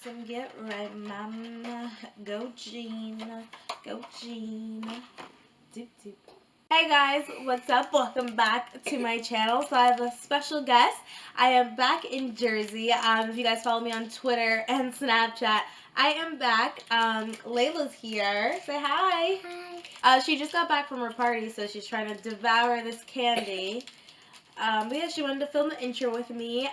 and get right, mama. Go Jean. Go Jean. Doop doop. Hey guys, what's up? Welcome back to my channel. So I have a special guest. I am back in Jersey. If you guys follow me on Twitter and Snapchat, I am back. Layla's here. Say hi. Hi. She just got back from her party, so she's trying to devour this candy. But yeah, she wanted to film the intro with me.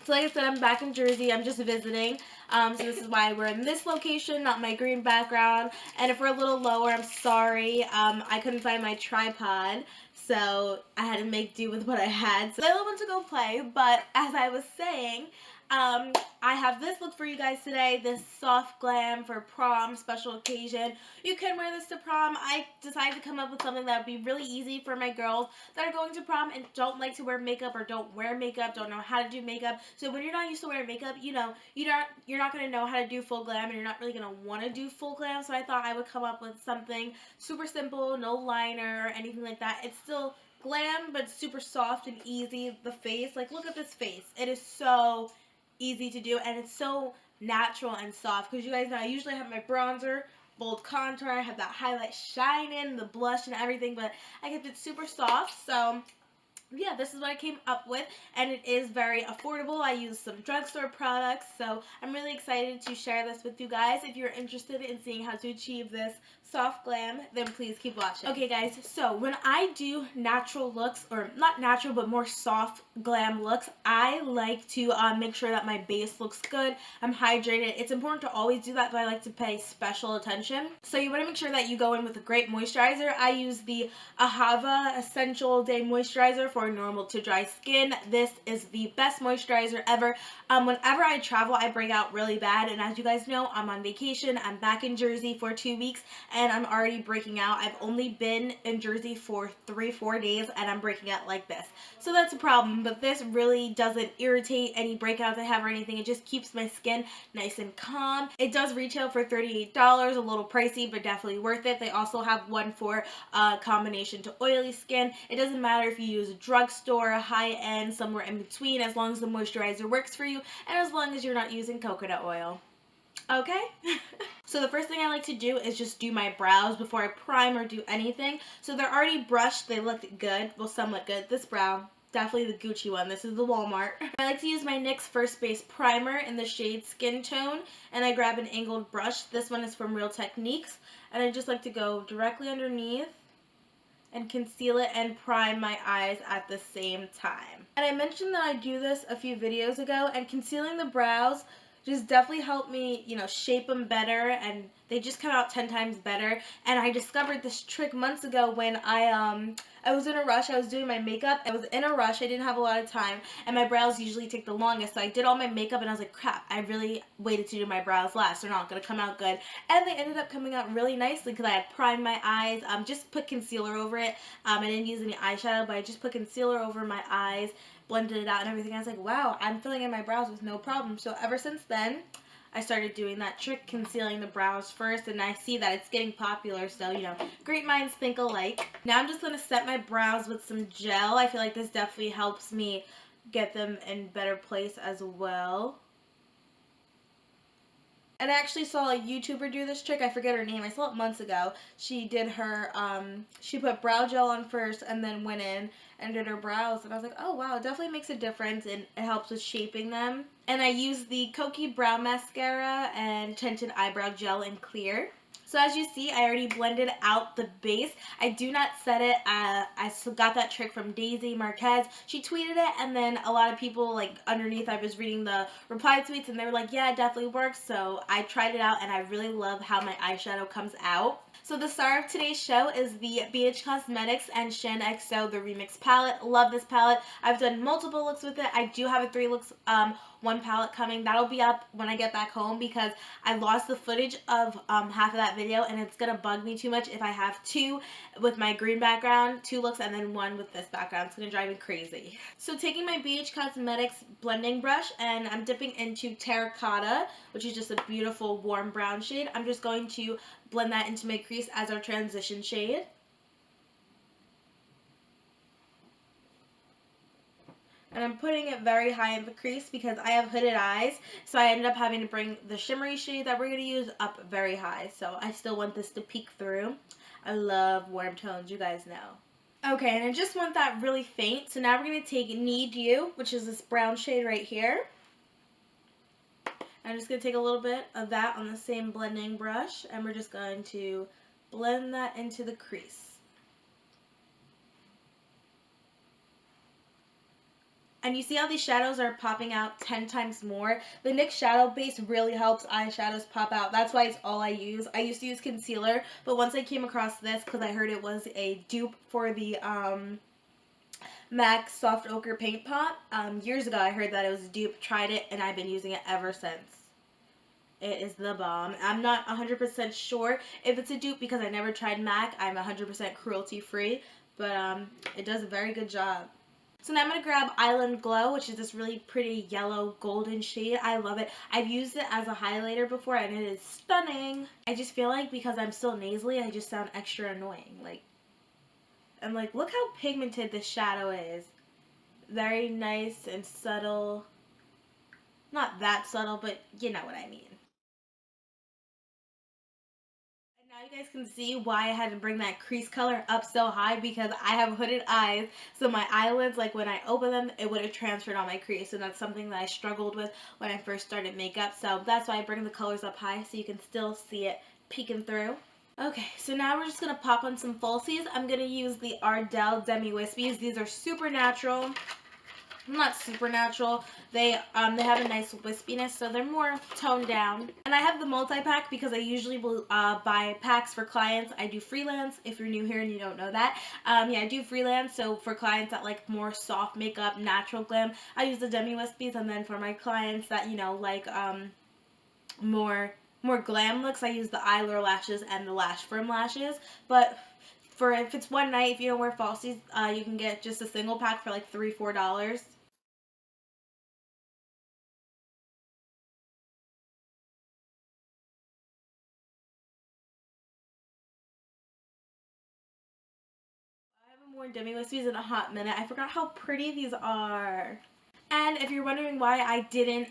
So like I said, I'm back in Jersey. I'm just visiting. So this is why we're in this location, not my green background. And if we're a little lower, I'm sorry. I couldn't find my tripod, so I had to make do with what I had. So I went to go play, but as I was saying, I have this look for you guys today, this soft glam for prom special occasion. You can wear this to prom. I decided to come up with something that would be really easy for my girls that are going to prom and don't like to wear makeup or don't wear makeup, don't know how to do makeup. So when you're not used to wearing makeup, you know, you're not going to know how to do full glam and you're not really going to want to do full glam. So I thought I would come up with something super simple, no liner or anything like that. It's still glam, but super soft and easy. The face, like look at this face. It is so easy to do and it's so natural and soft because you guys know I usually have my bronzer, bold contour, I have that highlight shine in, the blush and everything, but I kept it super soft. So yeah, this is what I came up with, and it is very affordable. I use some drugstore products, so I'm really excited to share this with you guys. If you're interested in seeing how to achieve this soft glam, then please keep watching. Okay guys, so when I do natural looks, or not natural, but more soft glam looks, I like to make sure that my base looks good, I'm hydrated. It's important to always do that, but I like to pay special attention. So you want to make sure that you go in with a great moisturizer. I use the Ahava Essential Day Moisturizer for normal to dry skin. This is the best moisturizer ever. Whenever I travel, I break out really bad, and as you guys know, I'm on vacation. I'm back in Jersey for 2 weeks, and I'm already breaking out. I've only been in Jersey for 3-4 days, and I'm breaking out like this. So that's a problem, but this really doesn't irritate any breakouts I have or anything. It just keeps my skin nice and calm. It does retail for $38, a little pricey, but definitely worth it. They also have one for combination to oily skin. It doesn't matter if you use a drugstore, high-end, somewhere in between, as long as the moisturizer works for you and as long as you're not using coconut oil. Okay? So the first thing I like to do is just do my brows before I prime or do anything. So they're already brushed. They look good. Well, some look good. This brow, definitely the Gucci one. This is the Walmart. I like to use my NYX First Base Primer in the shade Skin Tone, and I grab an angled brush. This one is from Real Techniques, and I just like to go directly underneath and conceal it and prime my eyes at the same time. And I mentioned that I do this a few videos ago, and concealing the brows just definitely helped me, you know, shape them better, and they just come out 10 times better. And I discovered this trick months ago when I was in a rush. I was doing my makeup. I was in a rush. I didn't have a lot of time, and my brows usually take the longest. So I did all my makeup, and I was like, crap, I really waited to do my brows last. They're not going to come out good. And they ended up coming out really nicely because I had primed my eyes. Just put concealer over it. I didn't use any eyeshadow, but I just put concealer over my eyes, blended it out and everything. I was like, wow, I'm filling in my brows with no problem. So ever since then, I started doing that trick, concealing the brows first, and I see that it's getting popular, so, you know, great minds think alike. Now I'm just going to set my brows with some gel. I feel like this definitely helps me get them in better place as well. And I actually saw a YouTuber do this trick. I forget her name. I saw it months ago. She did her, she put brow gel on first and then went in and did her brows. And I was like, oh wow, it definitely makes a difference and it helps with shaping them. And I used the Kokie Brow Mascara and Tinted Eyebrow Gel in Clear. So as you see, I already blended out the base. I do not set it. I got that trick from Daisy Marquez. She tweeted it, and then a lot of people, like, underneath, I was reading the reply tweets, and they were like, yeah, it definitely works. So I tried it out, and I really love how my eyeshadow comes out. So the star of today's show is the BH Cosmetics and Shin XO, the Remix palette. Love this palette. I've done multiple looks with it. I do have a 3 looks, 1 palette coming. That'll be up when I get back home because I lost the footage of half of that video, and it's gonna bug me too much if I have 2 with my green background, 2 looks, and then 1 with this background. It's gonna drive me crazy. So taking my BH Cosmetics blending brush, and I'm dipping into Terracotta, which is just a beautiful warm brown shade. I'm just going to blend that into my crease as our transition shade. And I'm putting it very high in the crease because I have hooded eyes, so I ended up having to bring the shimmery shade that we're going to use up very high. So I still want this to peek through. I love warm tones, you guys know. Okay, and I just want that really faint, so now we're going to take Need You, which is this brown shade right here. I'm just going to take a little bit of that on the same blending brush, and we're just going to blend that into the crease. And you see how these shadows are popping out 10 times more? The NYX Shadow Base really helps eyeshadows pop out. That's why it's all I use. I used to use concealer, but once I came across this, because I heard it was a dupe for the MAC Soft Ochre Paint Pot, years ago I heard that it was a dupe, tried it, and I've been using it ever since. It is the bomb. I'm not 100% sure if it's a dupe because I never tried MAC. I'm 100% cruelty free, but it does a very good job. So now I'm going to grab Island Glow, which is this really pretty yellow golden shade. I love it. I've used it as a highlighter before and it is stunning. I just feel like because I'm still nasally, I just sound extra annoying. I'm like, look how pigmented this shadow is. Very nice and subtle. Not that subtle, but you know what I mean. Now you guys can see why I had to bring that crease color up so high, because I have hooded eyes, so my eyelids, like when I open them, it would have transferred on my crease, and that's something that I struggled with when I first started makeup, so that's why I bring the colors up high so you can still see it peeking through. Okay, so now we're just going to pop on some falsies. I'm going to use the Ardell Demi Wispies. These are super natural. Not supernatural. They have a nice wispiness, so they're more toned down. And I have the multi-pack because I usually will buy packs for clients. I do freelance, if you're new here and you don't know that. Yeah, I do freelance, so for clients that like more soft makeup, natural glam, I use the Demi Wispies, and then for my clients that, you know, like more glam looks, I use the Eyelure lashes and the Lash Firm lashes. But for if it's one night, if you don't wear falsies, you can get just a single pack for like $3-4. I haven't worn Demi Wispies in a hot minute. I forgot how pretty these are. And if you're wondering why I didn't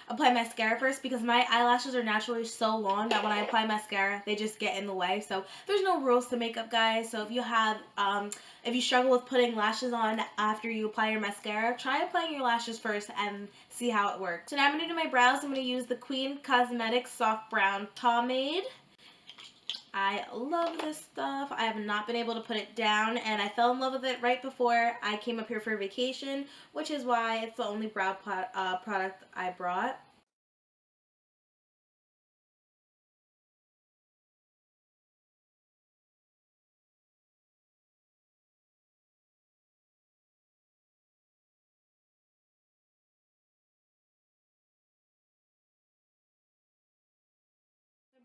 apply mascara first, because my eyelashes are naturally so long that when I apply mascara, they just get in the way. So there's no rules to makeup, guys. So if you have, if you struggle with putting lashes on after you apply your mascara, try applying your lashes first and see how it works. So now I'm going to do my brows. I'm going to use the Queen Cosmetics Soft Brown Pomade. I love this stuff. I have not been able to put it down, and I fell in love with it right before I came up here for vacation, which is why it's the only brow product I brought.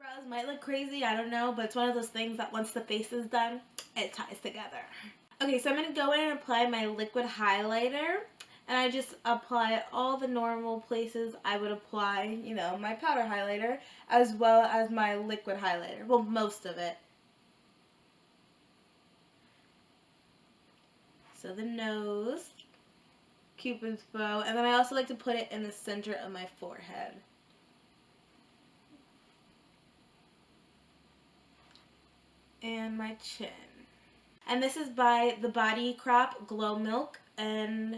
My brows might look crazy, I don't know, but it's one of those things that once the face is done, it ties together. Okay, so I'm going to go in and apply my liquid highlighter. And I just apply all the normal places I would apply, you know, my powder highlighter, as well as my liquid highlighter. Well, most of it. So the nose, Cupid's bow, and then I also like to put it in the center of my forehead. And my chin. And this is by the Body Crop Glow Milk, and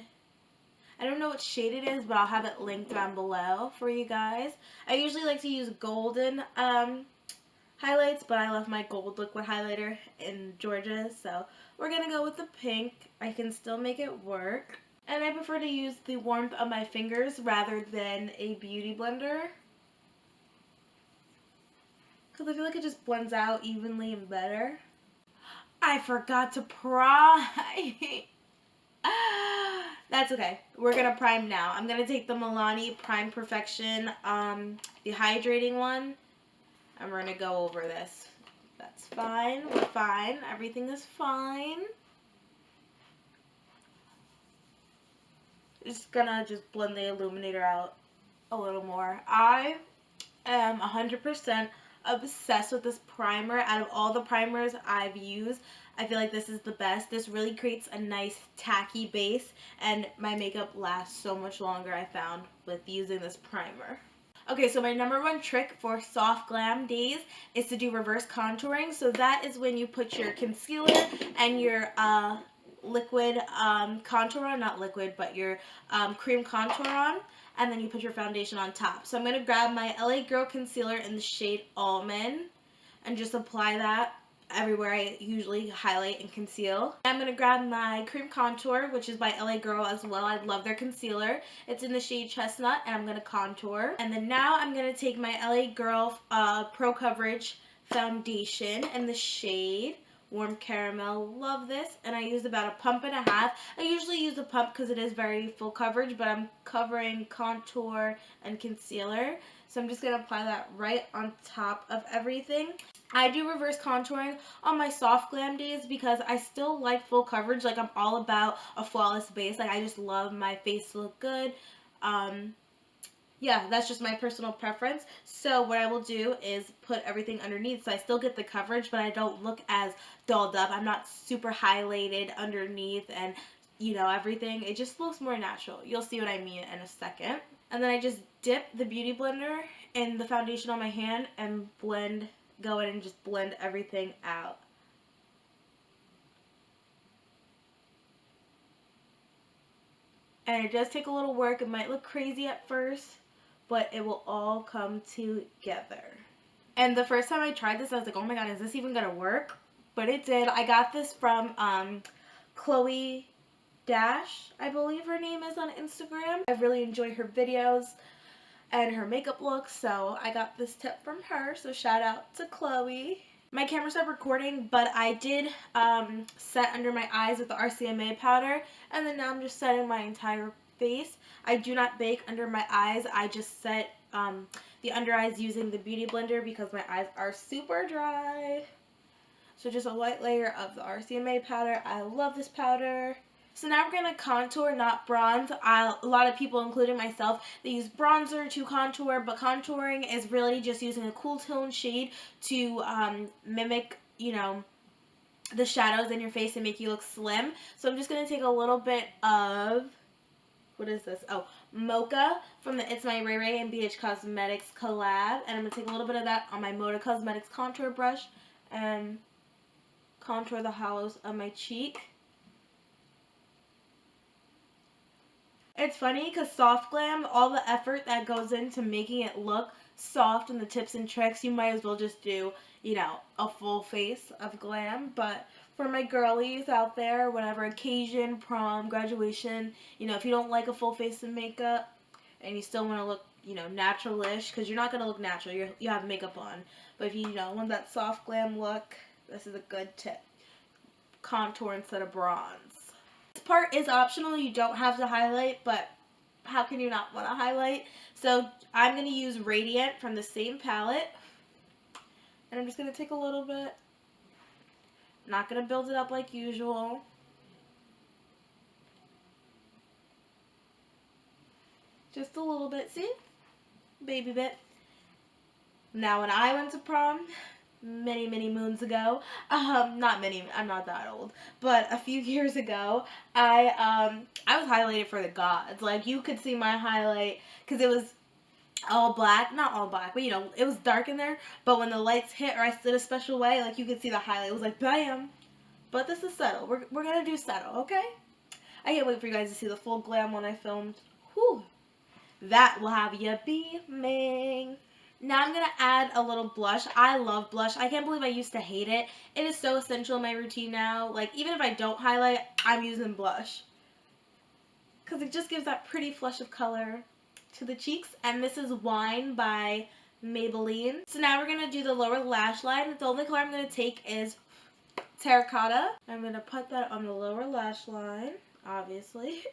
I don't know what shade it is, but I'll have it linked down below for you guys. I usually like to use golden highlights, but I love my gold liquid highlighter in Georgia, so we're going to go with the pink. I can still make it work. And I prefer to use the warmth of my fingers rather than a beauty blender, because I feel like it just blends out evenly and better. I forgot to prime. That's okay. We're going to prime now. I'm going to take the Milani Prime Perfection, the hydrating one, and we're going to go over this. That's fine. We're fine. Everything is fine. Just gonna blend the illuminator out a little more. I am 100% obsessed with this primer. Out of all the primers I've used, I feel like this is the best. This really creates a nice tacky base, and my makeup lasts so much longer, I found, with using this primer. Okay, so my number one trick for soft glam days is to do reverse contouring. So that is when you put your concealer and your liquid contour on, not liquid, but your cream contour on, and then you put your foundation on top. So I'm going to grab my LA Girl concealer in the shade Almond and just apply that everywhere I usually highlight and conceal. I'm going to grab my cream contour, which is by LA Girl as well. I love their concealer. It's in the shade Chestnut, and I'm going to contour. And then now I'm going to take my LA Girl Pro Coverage foundation in the shade Warm Caramel. Love this, and I used about a pump and a half. I usually use a pump because it is very full coverage, but I'm covering contour and concealer. So I'm just going to apply that right on top of everything. I do reverse contouring on my soft glam days because I still like full coverage. Like, I'm all about a flawless base. Like, I just love my face to look good. Yeah, that's just my personal preference. So what I will do is put everything underneath, so I still get the coverage, but I don't look as dolled up. I'm not super highlighted underneath and, you know, everything. It just looks more natural. You'll see what I mean in a second. And then I just dip the Beauty Blender in the foundation on my hand and go in and just blend everything out. And it does take a little work. It might look crazy at first, but it will all come together. And the first time I tried this, I was like, oh my god, is this even gonna work? But it did. I got this from Chloe Dash, I believe her name is, on Instagram. I really enjoy her videos and her makeup looks, so I got this tip from her, so shout out to Chloe. My camera stopped recording, but I did set under my eyes with the RCMA powder, and then now I'm just setting my entire face. I do not bake under my eyes. I just set the under eyes using the Beauty Blender because my eyes are super dry. So just a light layer of the RCMA powder. I love this powder. So now we're going to contour, not bronze. A lot of people, including myself, they use bronzer to contour, but contouring is really just using a cool tone shade to mimic, you know, the shadows in your face and make you look slim. So I'm just going to take a little bit of, what is this? Oh, Mocha from the It's My Ray Ray and BH Cosmetics collab. And I'm going to take a little bit of that on my Mocha Cosmetics contour brush and contour the hollows of my cheek. It's funny because soft glam, all the effort that goes into making it look soft and the tips and tricks, you might as well just do, you know, a full face of glam. But for my girlies out there, whatever occasion, prom, graduation, you know, if you don't like a full face of makeup and you still want to look, you know, natural-ish, because you're not going to look natural, you have makeup on. But if you know, want that soft glam look, this is a good tip. Contour instead of bronze. This part is optional. You don't have to highlight, but how can you not want to highlight? So I'm going to use Radiant from the same palette. And I'm just going to take a little bit. Not going to build it up like usual. Just a little bit, see? Baby bit. Now when I went to prom, many moons ago, not many, I'm not that old, but a few years ago, I was highlighted for the gods. Like, you could see my highlight because it was all black, not all black, but you know, it was dark in there, but when the lights hit or I stood a special way, like, you could see the highlight. It was like, bam. But this is subtle. We're gonna do subtle, okay? I can't wait for you guys to see the full glam when I filmed. Whew. That will have you beaming. Now I'm going to add a little blush. I love blush. I can't believe I used to hate it. It is so essential in my routine now. Like, even if I don't highlight, I'm using blush. Because it just gives that pretty flush of color to the cheeks. And this is Wine by Maybelline. So now we're going to do the lower lash line. The only color I'm going to take is Terracotta. I'm going to put that on the lower lash line, obviously.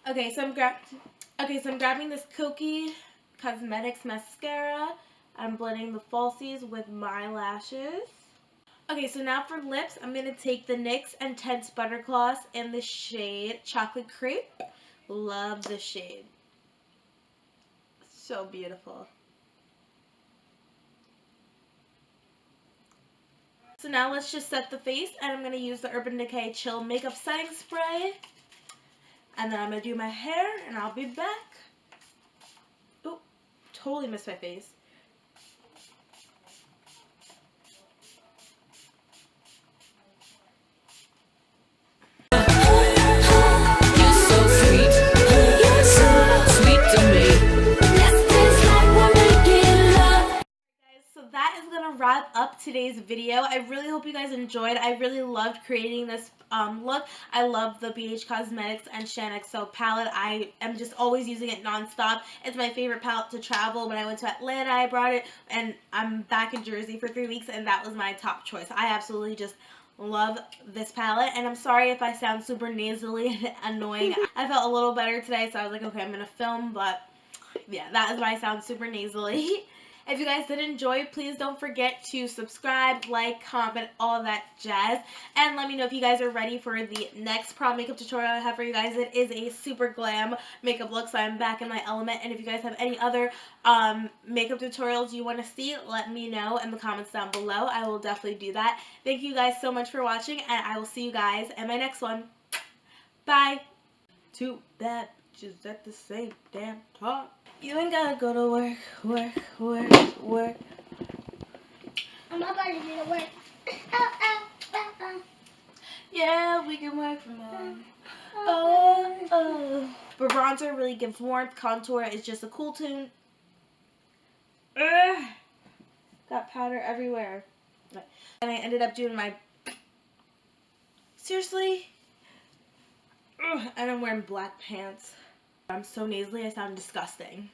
Okay, so I'm grabbing this Kokie Cosmetics mascara. I'm blending the falsies with my lashes. Okay, so now for lips, I'm going to take the NYX Intense Butter Gloss in the shade Chocolate Crepe. Love the shade. So beautiful. So now let's just set the face, and I'm going to use the Urban Decay Chill Makeup Setting Spray. And then I'm going to do my hair, and I'll be back. Oh, totally missed my face. So that is going to wrap up today's video. I really hope you guys enjoyed. I really loved creating this look. I love the BH Cosmetics and Shan XO palette. I am just always using it nonstop. It's my favorite palette to travel. When I went to Atlanta, I brought it, and I'm back in Jersey for 3 weeks, and that was my top choice. I absolutely just love this palette, and I'm sorry if I sound super nasally and annoying. I felt a little better today, so I was like, okay, I'm going to film, but yeah, that is why I sound super nasally. If you guys did enjoy, please don't forget to subscribe, like, comment, all that jazz. And let me know if you guys are ready for the next prom makeup tutorial I have for you guys. It is a super glam makeup look, so I'm back in my element. And if you guys have any other makeup tutorials you want to see, let me know in the comments down below. I will definitely do that. Thank you guys so much for watching, and I will see you guys in my next one. Bye. Two bad bitches at the same damn time. You ain't gotta go to work, work, work, work. I'm about to do the work. Yeah, we can work from home. Oh. But bronzer really gives warmth. Contour is just a cool tune. Ugh. Got powder everywhere. And I ended up doing my... Seriously? Ugh. And I'm wearing black pants. I'm so nasally, I sound disgusting.